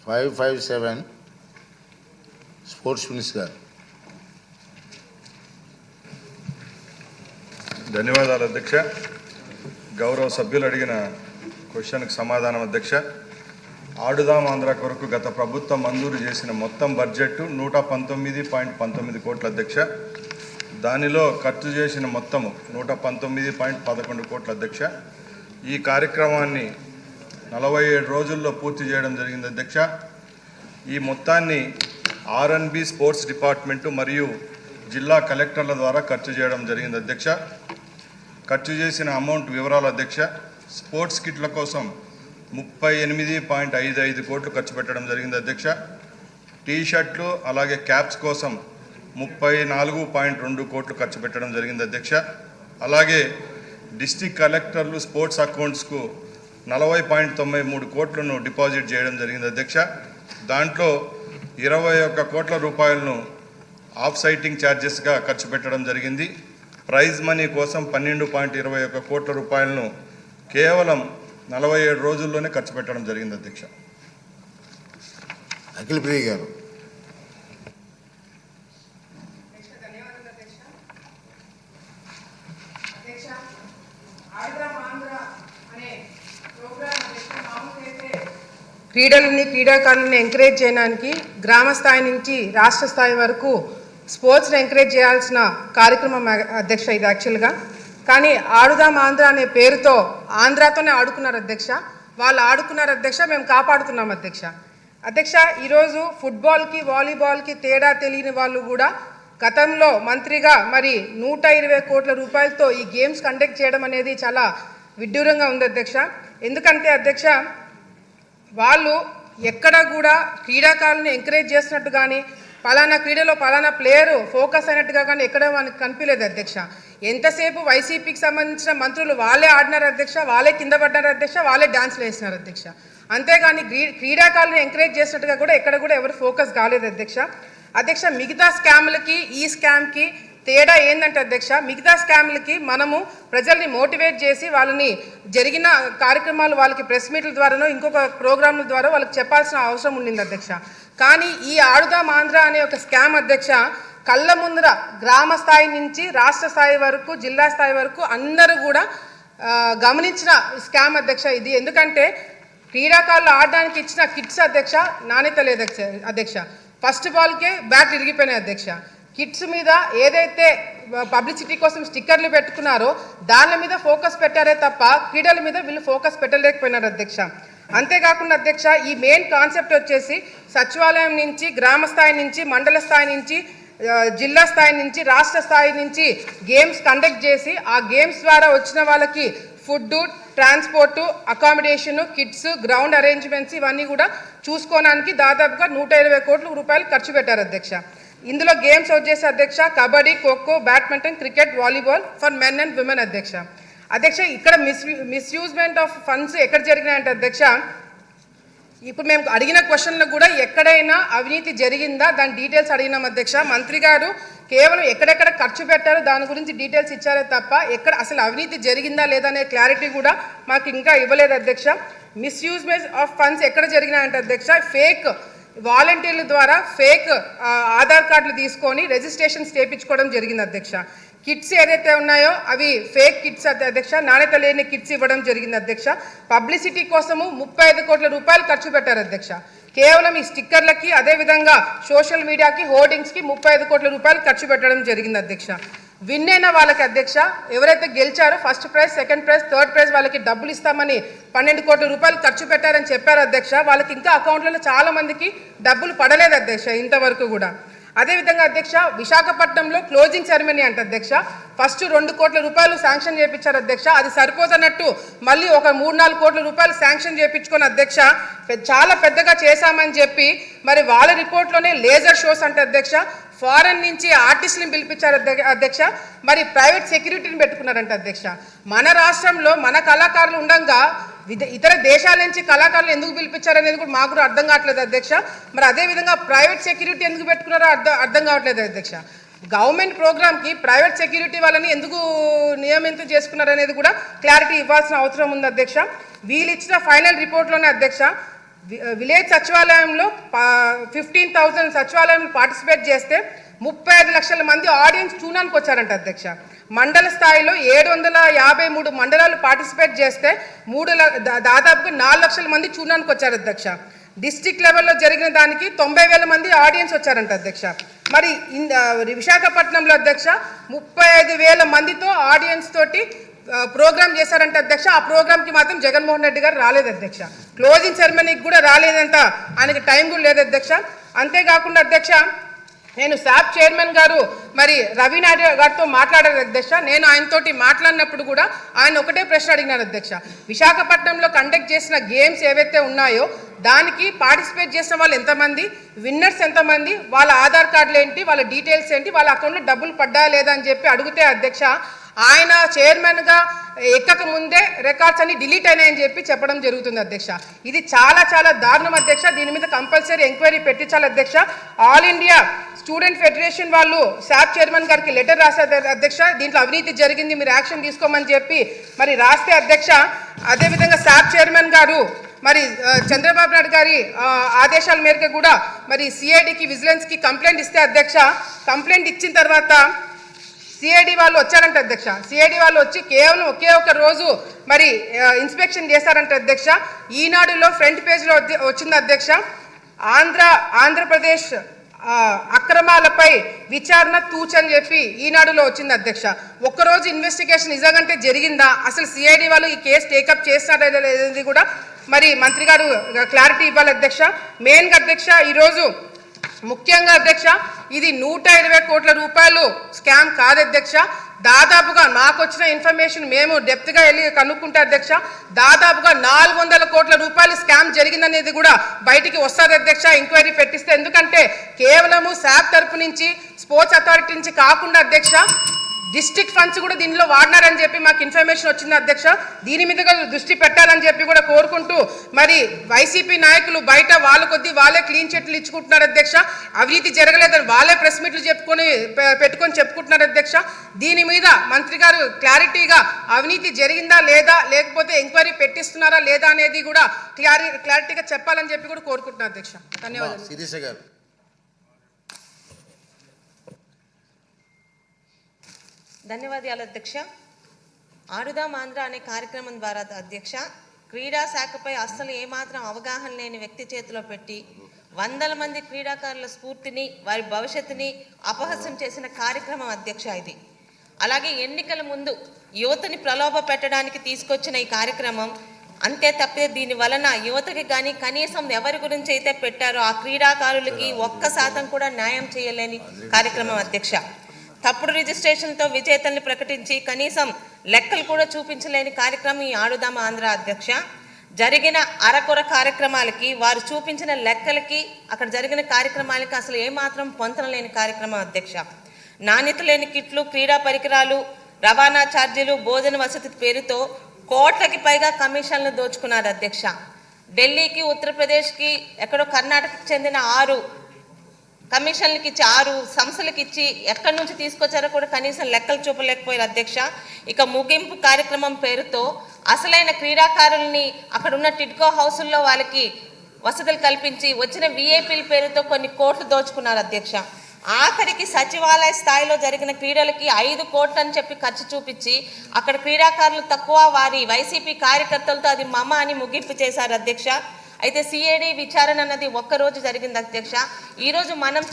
557 sports minister. ధన్యవాదాలు అధ్యక్ష. గౌరవ సభ్యులు అడిగిన క్వశ్చన్కి సమాధానం అధ్యక్ష. ఆడుదాం ఆంధ్ర కొరకు గత ప్రభుత్వం మంజూరు చేసిన మొత్తం బడ్జెట్ 119.19 కోట్ల అధ్యక్ష. దానిలో ఖర్చు చేసిన మొత్తము 119.11 కోట్ల అధ్యక్ష. ఈ కార్యక్రమాన్ని 47 రోజుల్లో పూర్తి చేయడం జరిగింది అధ్యక్ష. ఈ మొత్తాన్ని ఆర్ఎన్బి స్పోర్ట్స్ డిపార్ట్మెంటు మరియు జిల్లా కలెక్టర్ల ద్వారా ఖర్చు చేయడం జరిగింది అధ్యక్ష. ఖర్చు చేసిన అమౌంట్ వివరాలు అధ్యక్ష. స్పోర్ట్స్ కిట్ల కోసం 38.55 కోట్లు ఖర్చు పెట్టడం జరిగింది అధ్యక్ష. టీషర్ట్లు అలాగే క్యాప్స్ కోసం 34.2 కోట్లు ఖర్చు పెట్టడం జరిగింది అధ్యక్ష. అలాగే డిస్టిక్ కలెక్టర్లు స్పోర్ట్స్ అకౌంట్స్కు 40.93 కోట్లను డిపాజిట్ చేయడం జరిగింది అధ్యక్ష. దాంట్లో 21 కోట్ల రూపాయలను ఆఫ్ సైటింగ్ ఛార్జెస్గా ఖర్చు పెట్టడం జరిగింది. ప్రైజ్ మనీ కోసం 12.21 కోట్ల రూపాయలను కేవలం 47 రోజుల్లోనే ఖర్చు పెట్టడం జరిగింది అధ్యక్ష. అఖిల్ ప్రియ గారు. క్రీడాకారులను ఎంకరేజ్ చేయడానికి గ్రామ స్థాయి నుంచి రాష్ట్ర స్థాయి వరకు స్పోర్ట్స్ని ఎంకరేజ్ చేయాల్సిన కార్యక్రమం అధ్యక్ష ఇది యాక్చువల్గా. కానీ ఆడుదాం ఆంధ్ర అనే పేరుతో ఆంధ్రాతోనే ఆడుకున్నారు అధ్యక్ష. వాళ్ళు ఆడుకున్నారు అధ్యక్ష, మేము కాపాడుతున్నాం అధ్యక్ష. అధ్యక్ష, ఈరోజు ఫుట్బాల్కి వాలీబాల్కి తేడా తెలియని వాళ్ళు కూడా గతంలో మంత్రిగా మరి 120 కోట్ల రూపాయలతో ఈ గేమ్స్ కండక్ట్ చేయడం అనేది చాలా విడ్డూరంగా ఉంది అధ్యక్ష. ఎందుకంటే అధ్యక్ష, వాళ్ళు ఎక్కడ కూడా క్రీడాకారులను ఎంకరేజ్ చేసినట్టు కానీ పలానా క్రీడలో పలానా ప్లేయరు ఫోకస్ అయినట్టుగా కానీ ఎక్కడ మనకు కనిపించలేదు అధ్యక్ష. ఎంతసేపు వైసీపీకి సంబంధించిన మంత్రులు వాళ్ళే ఆడినారు అధ్యక్ష, వాళ్ళే కింద పడ్డారు అధ్యక్ష, వాళ్ళే డాన్స్లు వేసినారు అధ్యక్ష. అంతేగాని క్రీడాకారులను ఎంకరేజ్ చేసినట్టుగా కూడా ఎక్కడ కూడా ఎవరు ఫోకస్ కాలేదు అధ్యక్ష. అధ్యక్ష, మిగతా స్కామ్లకి ఈ స్కామ్కి తేడా ఏంటంటే అధ్యక్ష, మిగతా స్కామ్లకి మనము ప్రజల్ని మోటివేట్ చేసి వాళ్ళని జరిగిన కార్యక్రమాలు వాళ్ళకి ప్రెస్ మీట్ల ద్వారానో ఇంకొక ప్రోగ్రాంల ద్వారా వాళ్ళకి చెప్పాల్సిన అవసరం ఉండింది అధ్యక్ష. కానీ ఈ ఆడుదాం ఆంధ్ర అనే ఒక స్కామ్ అధ్యక్ష కళ్ళ ముందర గ్రామ స్థాయి నుంచి రాష్ట్ర స్థాయి వరకు జిల్లా స్థాయి వరకు అందరూ కూడా గమనించిన స్కామ్ అధ్యక్ష ఇది. ఎందుకంటే క్రీడాకారులు ఆడడానికి ఇచ్చిన కిట్స్ అధ్యక్ష నాణ్యత లేదు అధ్యక్ష. ఫస్ట్ బాల్కే బ్యాట్ ఇరిగిపోయినాయి అధ్యక్ష. కిట్స్ మీద ఏదైతే పబ్లిసిటీ కోసం స్టిక్కర్లు పెట్టుకున్నారో దాని మీద ఫోకస్ పెట్టారే తప్ప క్రీడల మీద వీళ్ళు ఫోకస్ పెట్టలేకపోయినారు అధ్యక్ష. అంతేకాకుండా అధ్యక్ష, ఈ మెయిన్ కాన్సెప్ట్ వచ్చేసి సచివాలయం నుంచి గ్రామ స్థాయి నుంచి మండల స్థాయి నుంచి జిల్లా స్థాయి నుంచి రాష్ట్ర స్థాయి నుంచి గేమ్స్ కండక్ట్ చేసి ఆ గేమ్స్ ద్వారా వచ్చిన వాళ్ళకి food, transport, accommodation, kits, ground arrangements ఇవన్నీ కూడా చూసుకోవడానికి దాదాపుగా 120 కోట్ల రూపాయలు ఖర్చు పెట్టారు అధ్యక్ష. ఇందులో గేమ్స్ వచ్చేసి అధ్యక్ష kabaddi, kho kho, badminton, cricket, volleyball for men and women అధ్యక్ష. అధ్యక్ష, ఇక్కడ మిస్యూజ్మెంట్ ఆఫ్ ఫండ్స్ ఎక్కడ జరిగినాయంటే అధ్యక్ష, ఇప్పుడు మేము అడిగిన క్వశ్చన్లకు కూడా ఎక్కడైనా అవినీతి జరిగిందా దాని డీటెయిల్స్ అడిగినాం అధ్యక్ష. మంత్రి గారు కేవలం ఎక్కడెక్కడ ఖర్చు పెట్టారో దాని గురించి డీటెయిల్స్ ఇచ్చారే తప్ప ఎక్కడ అసలు అవినీతి జరిగిందా లేదా అనే క్లారిటీ కూడా మాకు ఇంకా ఇవ్వలేదు అధ్యక్ష. మిస్యూజ్మెంట్ ఆఫ్ ఫండ్స్ ఎక్కడ జరిగినాయంటే అధ్యక్ష, ఫేక్ వాలంటీర్ల ద్వారా ఫేక్ ఆధార్ కార్డులు తీసుకొని రిజిస్ట్రేషన్స్ చేయించుకోవడం జరిగింది అధ్యక్ష. కిట్స్ ఏదైతే ఉన్నాయో అవి ఫేక్ కిట్స్ అధ్యక్ష, నాణ్యత లేని కిట్స్ ఇవ్వడం జరిగింది అధ్యక్ష. పబ్లిసిటీ కోసము 35 కోట్ల రూపాయలు ఖర్చు పెట్టారు అధ్యక్ష. కేవలం ఈ స్టిక్కర్లకి అదేవిధంగా సోషల్ మీడియాకి హోర్డింగ్స్కి 35 కోట్ల రూపాయలు ఖర్చు పెట్టడం జరిగింది అధ్యక్ష. విన్ అయిన వాళ్ళకి అధ్యక్ష ఎవరైతే గెలిచారో first prize, second prize, third prize వాళ్ళకి డబ్బులు ఇస్తామని 12 కోట్ల రూపాయలు ఖర్చు పెట్టారని చెప్పారు అధ్యక్ష. వాళ్ళకి ఇంకా అకౌంట్లలో చాలా మందికి డబ్బులు పడలేదు అధ్యక్ష ఇంతవరకు కూడా. అదేవిధంగా అధ్యక్ష, విశాఖపట్నంలో క్లోజింగ్ సెరమనీ అంటే అధ్యక్ష ఫస్ట్ 2 కోట్ల రూపాయలు శాంక్షన్ చేయించారు అధ్యక్ష. అది సరిపోతున్నట్టు మళ్ళీ ఒక 3-4 కోట్ల రూపాయలు శాంక్షన్ చేయించుకొని అధ్యక్ష చాలా పెద్దగా చేశామని చెప్పి మరి వాళ్ళ రిపోర్ట్లోనే లేజర్ షోస్ అంటే అధ్యక్ష ఫారెన్ నుంచి ఆర్టిస్టులను పిలిపించారు అధ్యక్ష. మరి ప్రైవేట్ సెక్యూరిటీని పెట్టుకున్నారంట అధ్యక్ష. మన రాష్ట్రంలో మన కళాకారులు ఉండగా ఇతర దేశాల నుంచి కళాకారులు ఎందుకు పిలిపించారనేది కూడా మాకు కూడా అర్థం కావట్లేదు అధ్యక్ష. మరి అదేవిధంగా ప్రైవేట్ సెక్యూరిటీ ఎందుకు పెట్టుకున్నారో అర్థం కావట్లేదు అధ్యక్ష. గవర్నమెంట్ ప్రోగ్రామ్కి ప్రైవేట్ సెక్యూరిటీ వాళ్ళని ఎందుకు నియమితం చేసుకున్నారు అనేది కూడా క్లారిటీ ఇవ్వాల్సిన అవసరం ఉంది అధ్యక్ష. వీళ్ళు ఇచ్చిన ఫైనల్ రిపోర్ట్లోనే అధ్యక్ష విలేజ్ సచివాలయంలో 15,000 సచివాలయంలో పార్టిసిపేట్ చేస్తే 35 లక్షల మంది ఆడియన్స్ చూడడానికి వచ్చారంట అధ్యక్ష. మండల స్థాయిలో 753 మండలాలు పార్టిసిపేట్ చేస్తే దాదాపుగా 4 లక్షల మంది చూడడానికి వచ్చారు అధ్యక్ష. డిస్ట్రిక్ట్ లెవెల్లో జరిగిన దానికి 90,000 మంది ఆడియన్స్ వచ్చారంట అధ్యక్ష. మరి విశాఖపట్నంలో అధ్యక్ష 35,000 మందితో ఆడియన్స్ తోటి ప్రోగ్రామ్ చేశారంట అధ్యక్ష. ఆ ప్రోగ్రామ్కి మాత్రం జగన్మోహన్ రెడ్డి గారు రాలేదు అధ్యక్ష. క్లోజింగ్ సెరమనీకి కూడా రాలేదంట, ఆయనకి టైం కూడా లేదు అధ్యక్ష. అంతేకాకుండా అధ్యక్ష, నేను శాప్ చైర్మన్ గారు మరి రవి నాయుడు గారితో మాట్లాడారు అధ్యక్ష. నేను ఆయనతోటి మాట్లాడినప్పుడు కూడా ఆయన ఒకటే ప్రశ్న అడిగినారు అధ్యక్ష. విశాఖపట్నంలో కండక్ట్ చేసిన గేమ్స్ ఏవైతే ఉన్నాయో దానికి పార్టిసిపేట్ చేసిన వాళ్ళు ఎంతమంది, విన్నర్స్ ఎంతమంది, వాళ్ళ ఆధార్ కార్డులు ఏంటి, వాళ్ళ డీటెయిల్స్ ఏంటి, వాళ్ళ అకౌంట్లో డబ్బులు పడ్డా లేదా అని చెప్పి అడిగితే అధ్యక్ష ఆయన చైర్మన్గా ఎక్కక ముందే రికార్డ్స్ అన్ని డిలీట్ అయినాయని చెప్పి చెప్పడం జరుగుతుంది అధ్యక్ష. ఇది చాలా చాలా దారుణం అధ్యక్ష. దీని మీద కంపల్సరీ ఎంక్వైరీ పెట్టించాలి అధ్యక్ష. ఆల్ ఇండియా స్టూడెంట్ ఫెడరేషన్ వాళ్ళు శాప్ చైర్మన్ గారికి లెటర్ రాశారు అధ్యక్ష. దీంట్లో అవినీతి జరిగింది, మీరు యాక్షన్ తీసుకోమని చెప్పి మరి రాస్తే అధ్యక్ష, అదేవిధంగా శాప్ చైర్మన్ గారు మరి చంద్రబాబు నాయుడు గారి ఆదేశాల మేరకు కూడా మరి సిఐడికి విజిలెన్స్కి కంప్లైంట్ ఇస్తే అధ్యక్ష, కంప్లైంట్ ఇచ్చిన తర్వాత సిఐడి వాళ్ళు వచ్చారంట అధ్యక్ష. సిఐడి వాళ్ళు వచ్చి కేవలం ఒకే ఒక రోజు మరి ఇన్స్పెక్షన్ చేశారంట అధ్యక్ష. ఈనాడులో ఫ్రంట్ పేజ్లో వచ్చింది అధ్యక్ష, ఆంధ్రప్రదేశ్ అక్రమాలపై విచారణ తూచని చెప్పి ఈనాడులో వచ్చింది అధ్యక్ష. ఒక్కరోజు ఇన్వెస్టిగేషన్ నిజంగా జరిగిందా, అసలు సిఐడి వాళ్ళు ఈ కేసు టేకప్ చేస్తారా అనేది కూడా మరి మంత్రి గారు క్లారిటీ ఇవ్వాలి అధ్యక్ష. మెయిన్గా అధ్యక్ష ఈరోజు ముఖ్యంగా అధ్యక్ష, ఇది 120 కోట్ల రూపాయలు స్కామ్ కాదు అధ్యక్ష. దాదాపుగా నాకు వచ్చిన ఇన్ఫర్మేషన్ మేము డెప్త్గా వెళ్ళి కనుక్కుంటే అధ్యక్ష, దాదాపుగా 400 కోట్ల రూపాయలు స్కామ్ జరిగిందనేది కూడా బయటికి వస్తుంది అధ్యక్ష, ఎంక్వైరీ పెట్టిస్తే. ఎందుకంటే కేవలము శాప్ తరపు నుంచి, స్పోర్ట్స్ అథారిటీ నుంచి కాకుండా అధ్యక్ష, డిస్ట్రిక్ట్ ఫండ్స్ కూడా దీనిలో వాడినారని చెప్పి మాకు ఇన్ఫర్మేషన్ వచ్చింది అధ్యక్ష. దీని మీద దృష్టి పెట్టాలని చెప్పి కూడా కోరుకుంటూ మరి వైసీపీ నాయకులు బయట వాళ్ళ కొద్దీ వాళ్ళే క్లీన్ చిట్లు ఇచ్చుకుంటున్నారు అధ్యక్ష. అవినీతి జరగలేదని వాళ్ళే ప్రెస్ మీట్లు పెట్టుకొని చెప్పుకుంటున్నారు అధ్యక్ష. దీని మీద మంత్రి గారు క్లారిటీగా అవినీతి జరిగిందా లేదా, లేకపోతే ఎంక్వైరీ పెట్టిస్తున్నారా లేదా అనేది కూడా క్లారిటీగా చెప్పాలని చెప్పి కూడా కోరుకుంటున్నారు అధ్యక్ష. ధన్యవాదాలు. శిరీష గారు. ధన్యవాదాలు అధ్యక్ష. ఆడుదాం ఆంధ్ర అనే కార్యక్రమం ద్వారా అధ్యక్ష, క్రీడా శాఖపై అస్సలు ఏమాత్రం అవగాహన లేని వ్యక్తి చేతిలో పెట్టి 100 మంది క్రీడాకారుల స్ఫూర్తిని, వారి భవిష్యత్తుని అపహాస్యం చేసిన కార్యక్రమం అధ్యక్ష ఇది. అలాగే ఎన్నికల ముందు యువతని ప్రలోభ పెట్టడానికి తీసుకొచ్చిన ఈ కార్యక్రమం అంతే తప్పితే దీని వలన యువతకి కానీ కనీసం ఎవరి గురించి అయితే పెట్టారో ఆ క్రీడాకారులకి 1% కూడా న్యాయం చేయలేని కార్యక్రమం అధ్యక్ష. తప్పుడు రిజిస్ట్రేషన్తో విజేతల్ని ప్రకటించి కనీసం లెక్కలు కూడా చూపించలేని కార్యక్రమం ఈ ఆడుదామ ఆంధ్ర అధ్యక్ష. జరిగిన అరకొర కార్యక్రమాలకి, వారు చూపించిన లెక్కలకి, అక్కడ జరిగిన కార్యక్రమాలకి అసలు ఏమాత్రం పొంతన లేని కార్యక్రమం అధ్యక్ష. నాణ్యత లేని కిట్లు, క్రీడా పరికరాలు, రవాణా ఛార్జీలు, భోజన వసతి పేరుతో కోట్లకి పైగా కమిషన్లు దోచుకున్నారు అధ్యక్ష. ఢిల్లీకి, ఉత్తరప్రదేశ్కి, ఎక్కడో కర్ణాటకకి చెందిన 6 కమిషన్లకి ఇచ్చి 6 సంస్థలకు ఇచ్చి ఎక్కడి నుంచి తీసుకొచ్చారో కూడా కనీసం లెక్కలు చూపలేకపోయారు అధ్యక్ష. ఇక ముగింపు కార్యక్రమం పేరుతో అసలైన క్రీడాకారుల్ని అక్కడ ఉన్న టిడ్కో హౌసుల్లో వాళ్ళకి వసతులు కల్పించి వచ్చిన విఐపీల పేరుతో కొన్ని కోట్లు దోచుకున్నారు అధ్యక్ష. ఆఖరికి సచివాలయ స్థాయిలో జరిగిన క్రీడలకి 5 కోట్లు అని చెప్పి ఖర్చు చూపించి అక్కడ క్రీడాకారులు తక్కువ, వారి వైసీపీ కార్యకర్తలతో అది మమ అని ముగింపు చేశారు అధ్యక్ష. అయితే సిఐడి విచారణ అన్నది ఒక్కరోజు జరిగింది అధ్యక్ష. ఈరోజు మనం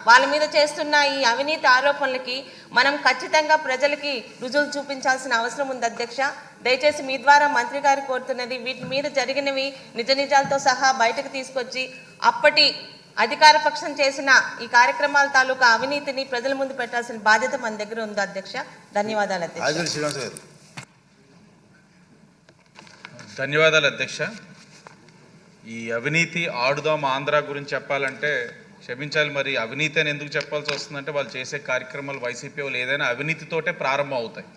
వాళ్ళ మీద చేస్తున్న ఈ అవినీతి ఆరోపణలకి మనం ఖచ్చితంగా ప్రజలకి రుజువులు చూపించాల్సిన అవసరం ఉంది అధ్యక్ష. దయచేసి మీ ద్వారా మంత్రి గారు కోరుతున్నది, వీటి మీద జరిగినవి నిజాలతో సహా బయటకు తీసుకొచ్చి అప్పటి అధికార పక్షం చేసిన ఈ కార్యక్రమాల తాలూకా అవినీతిని ప్రజల ముందు పెట్టాల్సిన బాధ్యత మన దగ్గర ఉంది అధ్యక్ష. ధన్యవాదాలు అధ్యక్ష. ధన్యవాదాలు అధ్యక్ష. ఈ అవినీతి ఆడుదాం ఆంధ్ర గురించి చెప్పాలంటే క్షమించాలి, మరి అవినీతి అని ఎందుకు చెప్పాల్సి వస్తుందంటే వాళ్ళు చేసే కార్యక్రమాలు వైసీపీ వాళ్ళు ఏదైనా అవినీతితోటే ప్రారంభం అవుతాయి.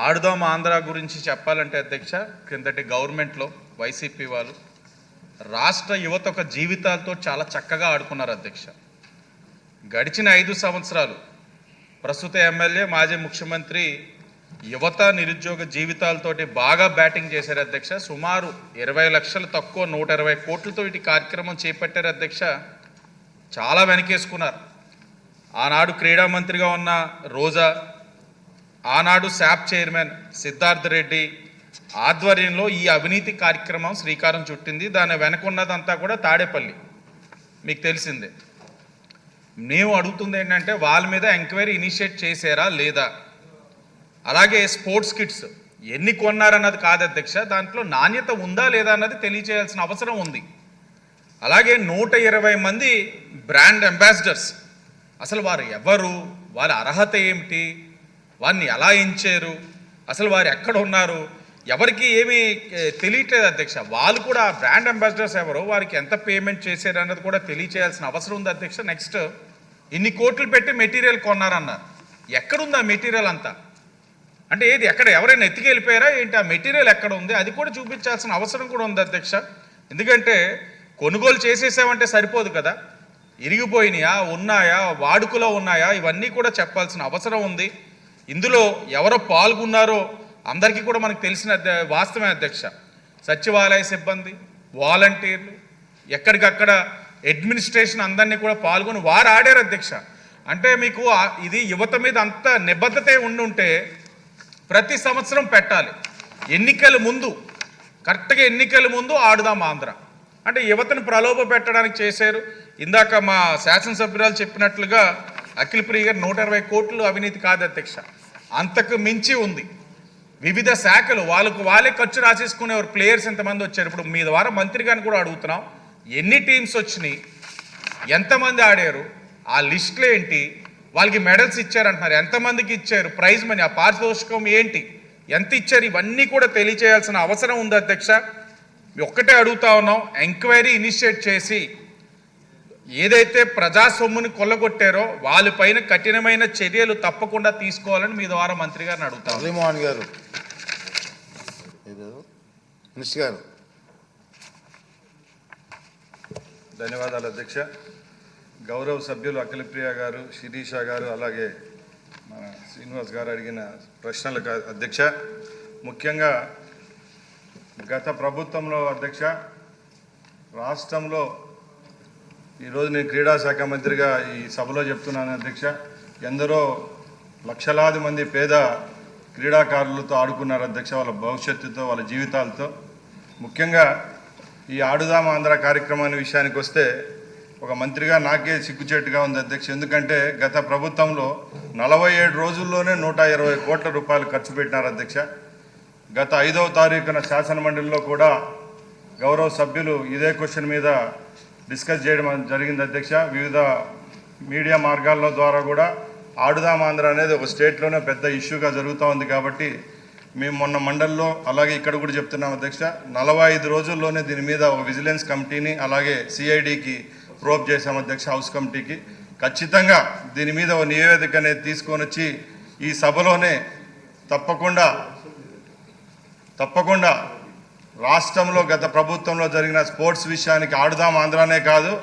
ఆడుదాం ఆంధ్ర గురించి చెప్పాలంటే అధ్యక్ష, క్రిందటి గవర్నమెంట్లో వైసీపీ వాళ్ళు రాష్ట్ర యువత ఒక జీవితాలతో చాలా చక్కగా ఆడుకున్నారు అధ్యక్ష. గడిచిన 5 సంవత్సరాలు ప్రస్తుత ఎమ్మెల్యే, మాజీ ముఖ్యమంత్రి యువత నిరుద్యోగ జీవితాలతోటి బాగా బ్యాటింగ్ చేశారు అధ్యక్ష. సుమారు 20 లక్షలు తక్కువ 120 కోట్లతో ఇటు కార్యక్రమం చేపట్టారు అధ్యక్ష. చాలా వెనకేసుకున్నారు. ఆనాడు క్రీడా మంత్రిగా ఉన్న రోజా, ఆనాడు శాప్ చైర్మన్ సిద్ధార్థ్ రెడ్డి ఆధ్వర్యంలో ఈ అవినీతి కార్యక్రమం శ్రీకారం చుట్టింది. దాని వెనకున్నదంతా కూడా తాడేపల్లి, మీకు తెలిసిందే. మేము అడుగుతుంది ఏంటంటే వాళ్ళ మీద ఎంక్వైరీ ఇనిషియేట్ చేశారా లేదా, అలాగే స్పోర్ట్స్ కిట్స్ ఎన్ని కొన్నారన్నది కాదు అధ్యక్ష, దాంట్లో నాణ్యత ఉందా లేదా అన్నది తెలియచేయాల్సిన అవసరం ఉంది. అలాగే 120 మంది బ్రాండ్ అంబాసిడర్స్, అసలు వారు ఎవరు, వారి అర్హత ఏమిటి, వారిని ఎలా ఎంచారు, అసలు వారు ఎక్కడ ఉన్నారు, ఎవరికి ఏమీ తెలియట్లేదు అధ్యక్ష. వాళ్ళు కూడా బ్రాండ్ అంబాసిడర్స్ ఎవరో, వారికి ఎంత పేమెంట్ చేశారు అన్నది కూడా తెలియచేయాల్సిన అవసరం ఉంది అధ్యక్ష. నెక్స్ట్, ఇన్ని కోట్లు పెట్టి మెటీరియల్ కొన్నారన్నారు. ఎక్కడుంది ఆ మెటీరియల్ అంతా? అంటే ఏది, ఎక్కడ ఎవరైనా ఎత్తికెళ్ళిపోయారా ఏంటి? ఆ మెటీరియల్ ఎక్కడ ఉంది అది కూడా చూపించాల్సిన అవసరం కూడా ఉంది అధ్యక్ష. ఎందుకంటే కొనుగోలు చేసేసామంటే సరిపోదు కదా, ఇరిగిపోయినాయా, ఉన్నాయా, వాడుకలో ఉన్నాయా, ఇవన్నీ కూడా చెప్పాల్సిన అవసరం ఉంది. ఇందులో ఎవరో పాల్గొన్నారో అందరికీ కూడా మనకు తెలిసిన వాస్తవమే అధ్యక్ష. సచివాలయ సిబ్బంది, వాలంటీర్లు, ఎక్కడికక్కడ అడ్మినిస్ట్రేషన్ అందరినీ కూడా పాల్గొని వారు ఆడారు అధ్యక్ష. అంటే మీకు ఇది యువత మీద అంత నిబద్ధత ఉండుంటే ప్రతి సంవత్సరం పెట్టాలి. ఎన్నికల ముందు, కరెక్ట్గా ఎన్నికల ముందు ఆడుదాం ఆంధ్ర అంటే యువతను ప్రలోభ పెట్టడానికి చేశారు. ఇందాక మా శాసనసభ్యురాలు చెప్పినట్లుగా అఖిల ప్రియ గారు 120 కోట్లు అవినీతి కాదు అధ్యక్ష, అంతకు మించి ఉంది. వివిధ శాఖలు వాళ్ళే ఖర్చు రాసేసుకునేవారు. ప్లేయర్స్ ఎంతమంది వచ్చారు? ఇప్పుడు మీ ద్వారా మంత్రి గారిని కూడా అడుగుతున్నాం, ఎన్ని టీమ్స్ వచ్చినాయి, ఎంతమంది ఆడారు, ఆ లిస్టులు ఏంటి, వాళ్ళకి మెడల్స్ ఇచ్చారంటున్నారు, ఎంతమందికి ఇచ్చారు, ప్రైజ్ మనీ, ఆ పారితోషికం ఏంటి, ఎంత ఇచ్చారు, ఇవన్నీ కూడా తెలియచేయాల్సిన అవసరం ఉంది అధ్యక్ష. ఒక్కటే అడుగుతా ఉన్నాం, ఎంక్వైరీ ఇనిషియేట్ చేసి ఏదైతే ప్రజా సొమ్ముని కొల్లగొట్టారో వాళ్ళపైన కఠినమైన చర్యలు తప్పకుండా తీసుకోవాలని మీ ద్వారా మంత్రి గారిని అడుగుతాం. మురళీమోహన్ గారు, మినిస్టర్ గారు. ధన్యవాదాలు అధ్యక్ష. గౌరవ సభ్యులు అఖిలప్రియ గారు, శిరీష గారు, అలాగే మన శ్రీనివాస్ గారు అడిగిన ప్రశ్నలకు అధ్యక్ష, ముఖ్యంగా గత ప్రభుత్వంలో అధ్యక్ష రాష్ట్రంలో ఈరోజు నేను క్రీడా శాఖ మంత్రిగా ఈ సభలో చెప్తున్నాను అధ్యక్ష, ఎందరో లక్షలాది మంది పేద క్రీడాకారులతో ఆడుకున్నారు అధ్యక్ష, వాళ్ళ భవిష్యత్తుతో, వాళ్ళ జీవితాలతో. ముఖ్యంగా ఈ ఆడుదాం ఆంధ్ర కార్యక్రమాన్ని విషయానికి వస్తే ఒక మంత్రిగా నాకే సిగ్గుచేటుగా ఉంది అధ్యక్ష. ఎందుకంటే గత ప్రభుత్వంలో 47 రోజుల్లోనే 120 కోట్ల రూపాయలు ఖర్చు పెట్టినారు అధ్యక్ష. గత 5వ తారీఖున శాసనమండలిలో కూడా గౌరవ సభ్యులు ఇదే క్వశ్చన్ మీద డిస్కస్ చేయడం జరిగింది అధ్యక్ష. వివిధ మీడియా మార్గాల ద్వారా కూడా ఆడుదాం ఆంధ్ర అనేది ఒక స్టేట్లోనే పెద్ద ఇష్యూగా జరుగుతూ ఉంది. కాబట్టి మేము మొన్న మండలిలో అలాగే ఇక్కడ కూడా చెప్తున్నాం అధ్యక్ష, 45 రోజుల్లోనే దీని మీద ఒక విజిలెన్స్ కమిటీని అలాగే సిఐడికి ప్రోబ్ చేశాం అధ్యక్ష, హౌస్ కమిటీకి. ఖచ్చితంగా దీని మీద ఒక నివేదిక అనేది తీసుకొని వచ్చి ఈ సభలోనే తప్పకుండా రాష్ట్రంలో గత ప్రభుత్వంలో జరిగిన స్పోర్ట్స్ విషయానికి ఆడుదాం ఆంధ్రానే కాదు,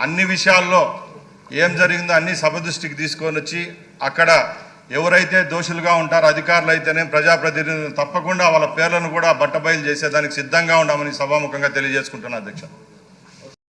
అన్ని విషయాల్లో ఏం జరిగిందో అన్ని సభ దృష్టికి తీసుకొని వచ్చి అక్కడ ఎవరైతే దోషులుగా ఉంటారో అధికారులు అయితేనే ప్రజాప్రతినిధులు తప్పకుండా వాళ్ళ పేర్లను కూడా బట్టబయలు చేసేదానికి సిద్ధంగా ఉన్నామని సభాముఖంగా తెలియజేసుకుంటున్నాను అధ్యక్ష.